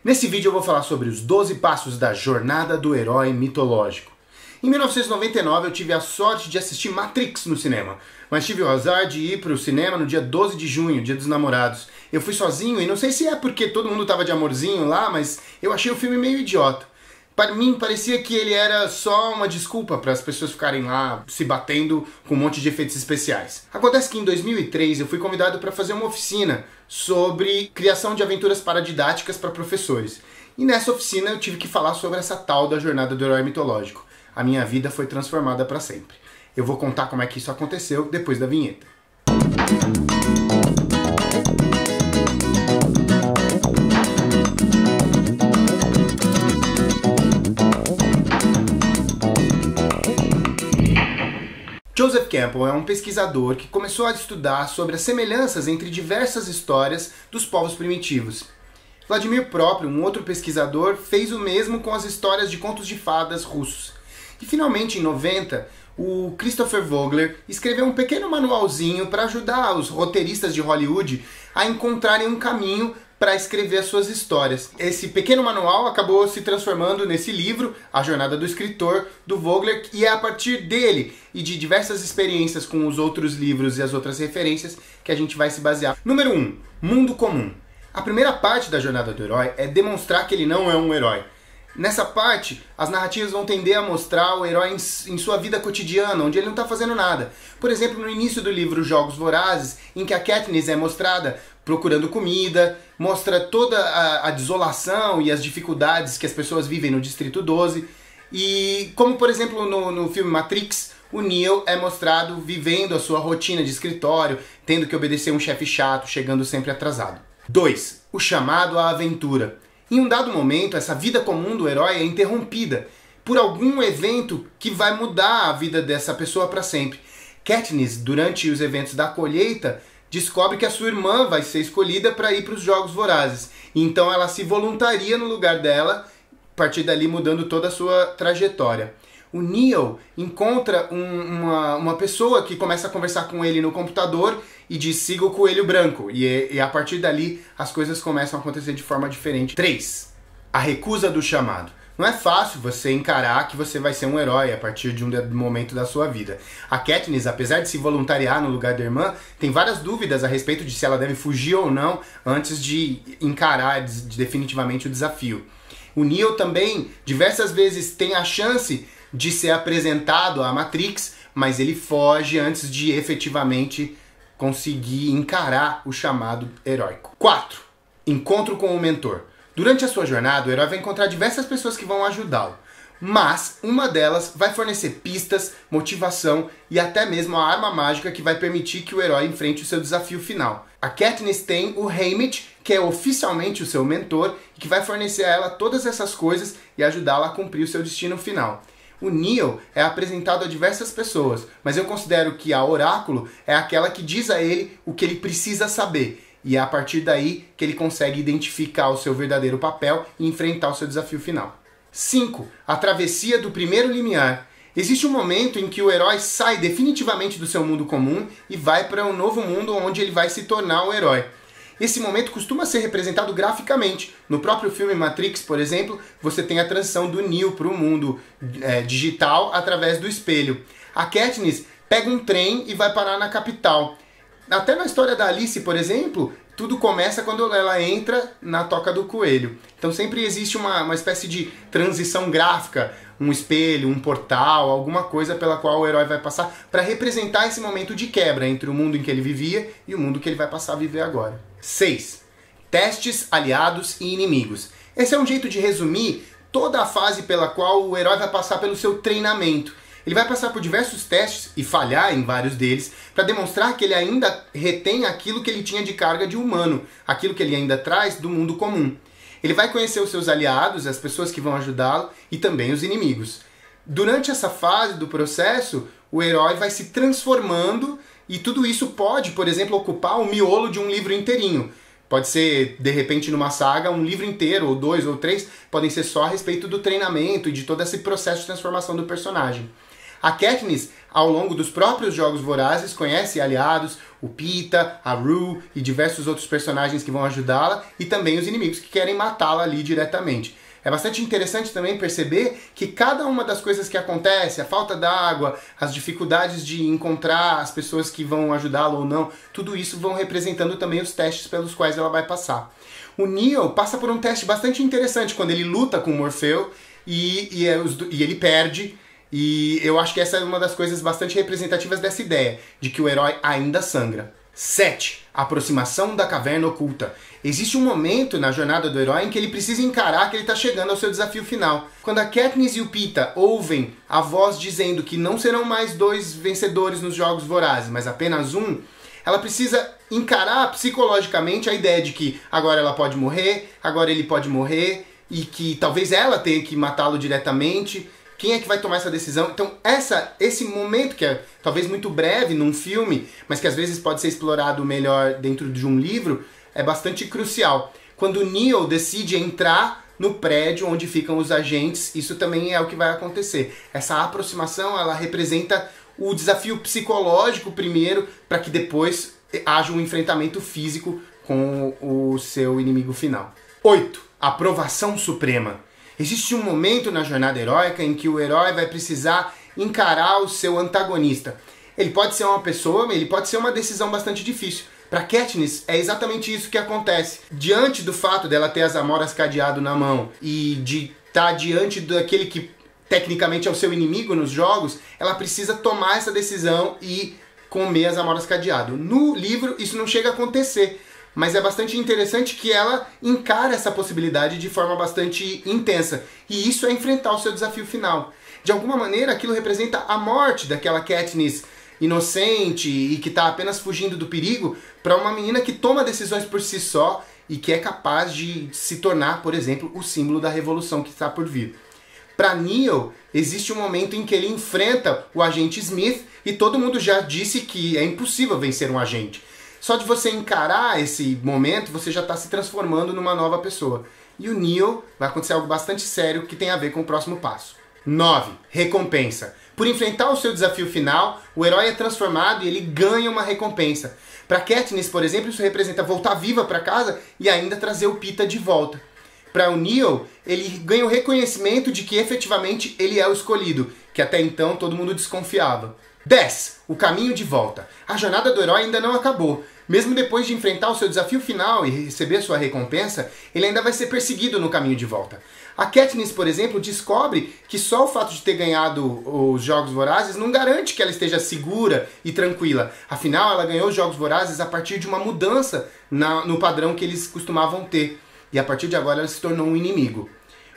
Nesse vídeo eu vou falar sobre os 12 passos da jornada do herói mitológico. Em 1999 eu tive a sorte de assistir Matrix no cinema, mas tive o azar de ir para o cinema no dia 12 de junho, dia dos namorados. Eu fui sozinho e não sei se é porque todo mundo tava de amorzinho lá, mas eu achei o filme meio idiota. Para mim parecia que ele era só uma desculpa para as pessoas ficarem lá se batendo com um monte de efeitos especiais. Acontece que em 2003 eu fui convidado para fazer uma oficina sobre criação de aventuras paradidáticas para professores. E nessa oficina eu tive que falar sobre essa tal da jornada do herói mitológico. A minha vida foi transformada para sempre. Eu vou contar como é que isso aconteceu depois da vinheta. Joseph Campbell é um pesquisador que começou a estudar sobre as semelhanças entre diversas histórias dos povos primitivos. Vladimir Proprio, um outro pesquisador, fez o mesmo com as histórias de contos de fadas russos. E finalmente, em 90, o Christopher Vogler escreveu um pequeno manualzinho para ajudar os roteiristas de Hollywood a encontrarem um caminho para escrever as suas histórias. Esse pequeno manual acabou se transformando nesse livro, A Jornada do Escritor, do Vogler, e é a partir dele e de diversas experiências com os outros livros e as outras referências que a gente vai se basear. Número 1. Mundo comum. A primeira parte da jornada do herói é demonstrar que ele não é um herói. Nessa parte, as narrativas vão tender a mostrar o herói em sua vida cotidiana, onde ele não está fazendo nada. Por exemplo, no início do livro Jogos Vorazes, em que a Katniss é mostrada procurando comida, mostra toda a desolação e as dificuldades que as pessoas vivem no Distrito 12. E como, por exemplo, no filme Matrix, o Neo é mostrado vivendo a sua rotina de escritório, tendo que obedecer um chefe chato, chegando sempre atrasado. 2. O chamado à aventura. Em um dado momento, essa vida comum do herói é interrompida por algum evento que vai mudar a vida dessa pessoa para sempre. Katniss, durante os eventos da colheita, descobre que a sua irmã vai ser escolhida para ir para os Jogos Vorazes. Então ela se voluntaria no lugar dela, a partir dali mudando toda a sua trajetória. O Neo encontra uma pessoa que começa a conversar com ele no computador e diz: siga o coelho branco. E a partir dali as coisas começam a acontecer de forma diferente. 3. A recusa do chamado. Não é fácil você encarar que você vai ser um herói a partir de um momento da sua vida. A Katniss, apesar de se voluntariar no lugar da irmã, tem várias dúvidas a respeito de se ela deve fugir ou não antes de encarar definitivamente o desafio. O Neo também diversas vezes tem a chance de ser apresentado à Matrix, mas ele foge antes de efetivamente conseguir encarar o chamado heróico. 4. Encontro com o mentor. Durante a sua jornada, o herói vai encontrar diversas pessoas que vão ajudá-lo, mas uma delas vai fornecer pistas, motivação e até mesmo a arma mágica que vai permitir que o herói enfrente o seu desafio final. A Katniss tem o Haymitch, que é oficialmente o seu mentor, e que vai fornecer a ela todas essas coisas e ajudá-la a cumprir o seu destino final. O Neo é apresentado a diversas pessoas, mas eu considero que a Oráculo é aquela que diz a ele o que ele precisa saber. E é a partir daí que ele consegue identificar o seu verdadeiro papel e enfrentar o seu desafio final. 5. A travessia do primeiro limiar. Existe um momento em que o herói sai definitivamente do seu mundo comum e vai para um novo mundo onde ele vai se tornar um herói. Esse momento costuma ser representado graficamente. No próprio filme Matrix, por exemplo, você tem a transição do Neo para o mundo digital através do espelho. A Katniss pega um trem e vai parar na capital. Até na história da Alice, por exemplo, tudo começa quando ela entra na Toca do Coelho. Então sempre existe uma espécie de transição gráfica, um espelho, um portal, alguma coisa pela qual o herói vai passar para representar esse momento de quebra entre o mundo em que ele vivia e o mundo que ele vai passar a viver agora. 6. Testes, aliados e inimigos. Esse é um jeito de resumir toda a fase pela qual o herói vai passar pelo seu treinamento. Ele vai passar por diversos testes e falhar em vários deles para demonstrar que ele ainda retém aquilo que ele tinha de carga de humano, aquilo que ele ainda traz do mundo comum. Ele vai conhecer os seus aliados, as pessoas que vão ajudá-lo e também os inimigos. Durante essa fase do processo, o herói vai se transformando e tudo isso pode, por exemplo, ocupar o miolo de um livro inteirinho. Pode ser, de repente, numa saga, um livro inteiro, ou 2 ou 3, podem ser só a respeito do treinamento e de todo esse processo de transformação do personagem. A Katniss, ao longo dos próprios Jogos Vorazes, conhece aliados, o Peeta, a Rue e diversos outros personagens que vão ajudá-la, e também os inimigos que querem matá-la ali diretamente. É bastante interessante também perceber que cada uma das coisas que acontece, a falta d'água, as dificuldades de encontrar as pessoas que vão ajudá-la ou não, tudo isso vão representando também os testes pelos quais ela vai passar. O Neo passa por um teste bastante interessante quando ele luta com o Morfeu e ele perde. E eu acho que essa é uma das coisas bastante representativas dessa ideia, de que o herói ainda sangra. 7. Aproximação da caverna oculta. Existe um momento na jornada do herói em que ele precisa encarar que ele está chegando ao seu desafio final. Quando a Katniss e o Peeta ouvem a voz dizendo que não serão mais 2 vencedores nos Jogos Vorazes, mas apenas um, ela precisa encarar psicologicamente a ideia de que agora ela pode morrer, agora ele pode morrer, e que talvez ela tenha que matá-lo diretamente. Quem é que vai tomar essa decisão? Então esse momento, que é talvez muito breve num filme, mas que às vezes pode ser explorado melhor dentro de um livro, é bastante crucial. Quando o Neo decide entrar no prédio onde ficam os agentes, isso também é o que vai acontecer. Essa aproximação, ela representa o desafio psicológico primeiro, para que depois haja um enfrentamento físico com o seu inimigo final. 8. Aprovação suprema. Existe um momento na jornada heróica em que o herói vai precisar encarar o seu antagonista. Ele pode ser uma pessoa, ele pode ser uma decisão bastante difícil. Para Katniss é exatamente isso que acontece. Diante do fato dela ter as amoras cadeado na mão e de estar diante daquele que tecnicamente é o seu inimigo nos jogos, ela precisa tomar essa decisão e comer as amoras cadeado. No livro isso não chega a acontecer. Mas é bastante interessante que ela encara essa possibilidade de forma bastante intensa. E isso é enfrentar o seu desafio final. De alguma maneira, aquilo representa a morte daquela Katniss inocente e que está apenas fugindo do perigo, para uma menina que toma decisões por si só e que é capaz de se tornar, por exemplo, o símbolo da revolução que está por vir. Para Neo, existe um momento em que ele enfrenta o agente Smith e todo mundo já disse que é impossível vencer um agente. Só de você encarar esse momento, você já está se transformando numa nova pessoa. E o Neo vai acontecer algo bastante sério que tem a ver com o próximo passo. 9. Recompensa. Por enfrentar o seu desafio final, o herói é transformado e ele ganha uma recompensa. Para Katniss, por exemplo, isso representa voltar viva para casa e ainda trazer o Peeta de volta. Para o Neo, ele ganha o reconhecimento de que efetivamente ele é o escolhido, que até então todo mundo desconfiava. 10. O caminho de volta. A jornada do herói ainda não acabou. Mesmo depois de enfrentar o seu desafio final e receber sua recompensa, ele ainda vai ser perseguido no caminho de volta. A Katniss, por exemplo, descobre que só o fato de ter ganhado os Jogos Vorazes não garante que ela esteja segura e tranquila. Afinal, ela ganhou os Jogos Vorazes a partir de uma mudança no padrão que eles costumavam ter. E a partir de agora ela se tornou um inimigo.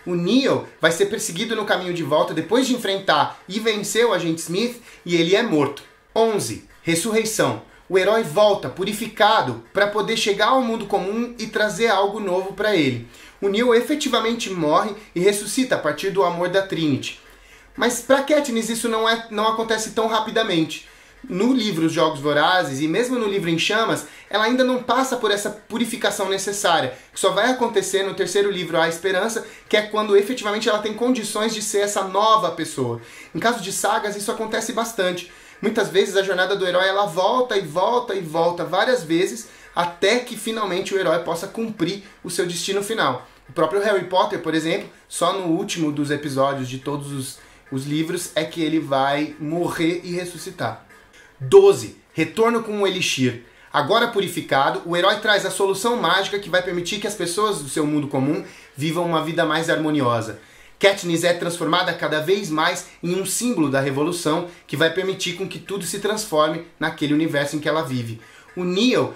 O Neo vai ser perseguido no caminho de volta depois de enfrentar e vencer o agente Smith e ele é morto. 11. Ressurreição. O herói volta purificado para poder chegar ao mundo comum e trazer algo novo para ele. O Neo efetivamente morre e ressuscita a partir do amor da Trinity. Mas para Katniss isso não acontece tão rapidamente. No livro Os Jogos Vorazes e mesmo no livro Em Chamas, ela ainda não passa por essa purificação necessária, que só vai acontecer no terceiro livro, A Esperança, que é quando efetivamente ela tem condições de ser essa nova pessoa. Em caso de sagas, isso acontece bastante. Muitas vezes a jornada do herói ela volta e volta e volta várias vezes, até que finalmente o herói possa cumprir o seu destino final. O próprio Harry Potter, por exemplo, só no último dos episódios de todos os livros é que ele vai morrer e ressuscitar. 12. Retorno com o Elixir. Agora purificado, o herói traz a solução mágica que vai permitir que as pessoas do seu mundo comum vivam uma vida mais harmoniosa. Katniss é transformada cada vez mais em um símbolo da revolução que vai permitir com que tudo se transforme naquele universo em que ela vive. O Neo,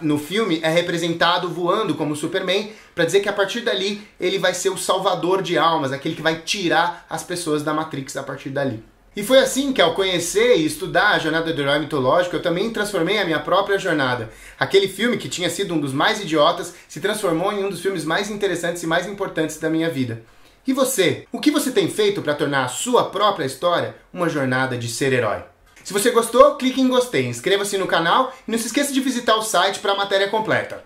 no filme, é representado voando como Superman para dizer que a partir dali ele vai ser o salvador de almas, aquele que vai tirar as pessoas da Matrix a partir dali. E foi assim que, ao conhecer e estudar a jornada do herói mitológico, eu também transformei a minha própria jornada. Aquele filme que tinha sido um dos mais idiotas se transformou em um dos filmes mais interessantes e mais importantes da minha vida. E você? O que você tem feito para tornar a sua própria história uma jornada de ser herói? Se você gostou, clique em gostei, inscreva-se no canal e não se esqueça de visitar o site para a matéria completa.